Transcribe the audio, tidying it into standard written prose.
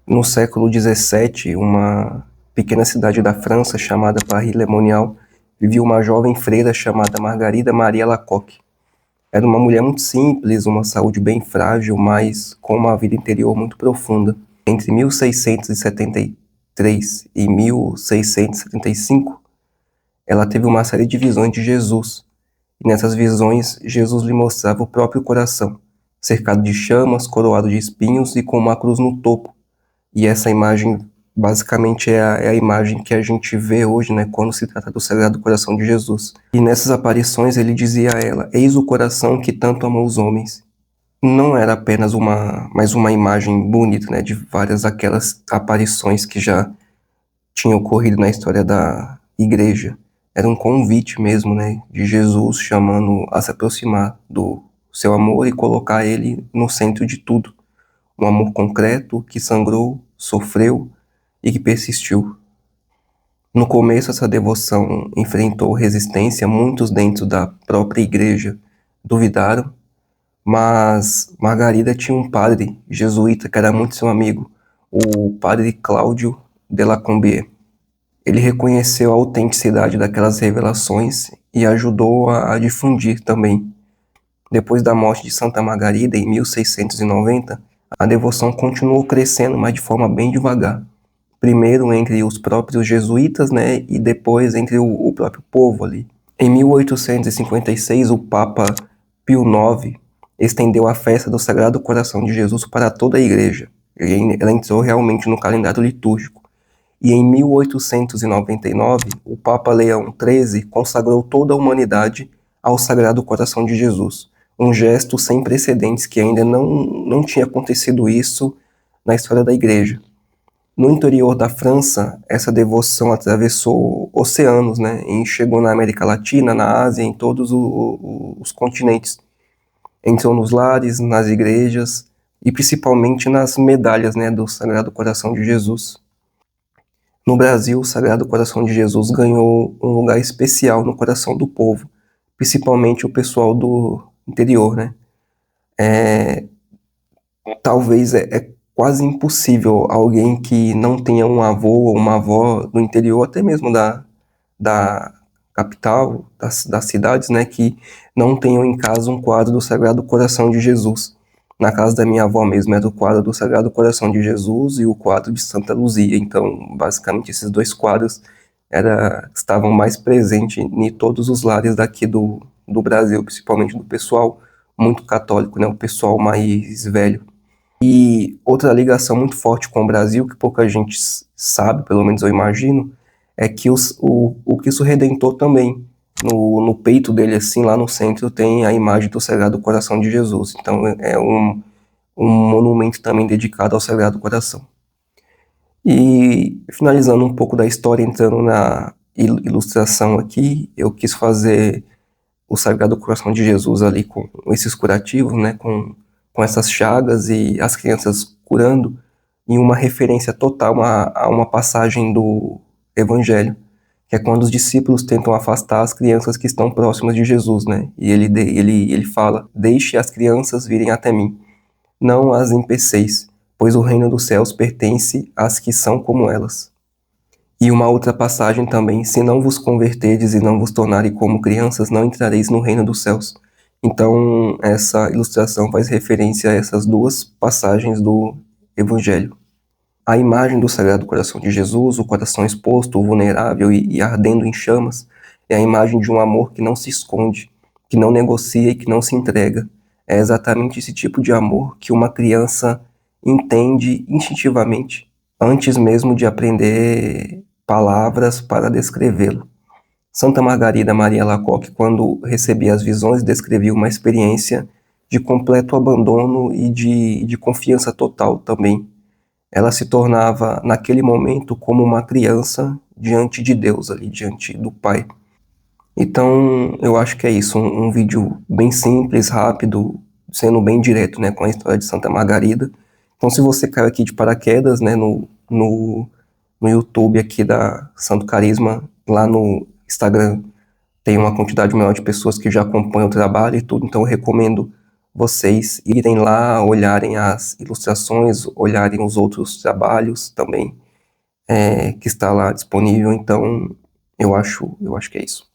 No século XVII, uma pequena cidade da França chamada Paris-le-Monial vivia uma jovem freira chamada Margarida Maria Lacoque. Era uma mulher muito simples, uma saúde bem frágil, mas com uma vida interior muito profunda. Entre 1673 e 1675, ela teve uma série de visões de Jesus. E nessas visões, Jesus lhe mostrava o próprio coração, cercado de chamas, coroado de espinhos e com uma cruz no topo. E essa imagem, basicamente, é a imagem que a gente vê hoje, né, quando se trata do Sagrado Coração de Jesus. E nessas aparições ele dizia a ela: eis o coração que tanto amou os homens. Não era apenas mais uma imagem bonita, né, de várias aquelas aparições que já tinham ocorrido na história da igreja. Era um convite mesmo, né, de Jesus chamando a se aproximar do seu amor e colocar ele no centro de tudo. Um amor concreto que sangrou, sofreu e que persistiu. No começo, essa devoção enfrentou resistência, muitos dentro da própria igreja duvidaram, mas Margarida tinha um padre jesuíta que era muito seu amigo, o padre Cláudio de la Combier. Ele reconheceu a autenticidade daquelas revelações e ajudou a difundir também. Depois da morte de Santa Margarida, em 1690, a devoção continuou crescendo, mas de forma bem devagar. Primeiro entre os próprios jesuítas, né, e depois entre o próprio povo ali. Em 1856, o Papa Pio IX estendeu a festa do Sagrado Coração de Jesus para toda a igreja. Ela entrou realmente no calendário litúrgico. E em 1899, o Papa Leão XIII consagrou toda a humanidade ao Sagrado Coração de Jesus. Um gesto sem precedentes, que ainda não tinha acontecido isso na história da igreja. No interior da França, essa devoção atravessou oceanos, né, e chegou na América Latina, na Ásia, em todos os continentes. Entrou nos lares, nas igrejas e principalmente nas medalhas, né, do Sagrado Coração de Jesus. No Brasil, o Sagrado Coração de Jesus ganhou um lugar especial no coração do povo, principalmente o pessoal do interior, né? Talvez é quase impossível alguém que não tenha um avô ou uma avó do interior, até mesmo da capital, das cidades, né, que não tenham em casa um quadro do Sagrado Coração de Jesus. Na casa da minha avó mesmo era o quadro do Sagrado Coração de Jesus e o quadro de Santa Luzia. Então, basicamente, esses dois quadros estavam mais presentes em todos os lares daqui do Brasil, principalmente do pessoal muito católico, né, o pessoal mais velho. E outra ligação muito forte com o Brasil, que pouca gente sabe, pelo menos eu imagino, é que o Cristo Redentor também, no peito dele, assim, lá no centro, tem a imagem do Sagrado Coração de Jesus. Então é um monumento também dedicado ao Sagrado Coração. E finalizando um pouco da história, entrando na ilustração aqui, eu quis fazer o Sagrado Coração de Jesus ali com esses curativos, né, com essas chagas e as crianças curando, em uma referência total a uma passagem do Evangelho, que é quando os discípulos tentam afastar as crianças que estão próximas de Jesus, né? E ele fala: deixe as crianças virem até mim, não as impeçeis, pois o reino dos céus pertence às que são como elas. E uma outra passagem também: se não vos converterdes e não vos tornarem como crianças, não entrareis no reino dos céus. Então, essa ilustração faz referência a essas duas passagens do Evangelho. A imagem do Sagrado Coração de Jesus, o coração exposto, vulnerável e ardendo em chamas, é a imagem de um amor que não se esconde, que não negocia e que não se entrega. É exatamente esse tipo de amor que uma criança entende instintivamente, antes mesmo de aprender palavras para descrevê-lo. Santa Margarida Maria Lacoque, quando recebia as visões, descrevia uma experiência de completo abandono e de confiança total também. Ela se tornava, naquele momento, como uma criança diante de Deus, ali, diante do Pai. Então, eu acho que é isso, um vídeo bem simples, rápido, sendo bem direto, né, com a história de Santa Margarida. Então, se você caiu aqui de paraquedas, né, no YouTube aqui da Santo Carisma, lá no Instagram tem uma quantidade maior de pessoas que já acompanham o trabalho e tudo, então eu recomendo vocês irem lá, olharem as ilustrações, olharem os outros trabalhos também, que está lá disponível. Então, eu acho que é isso.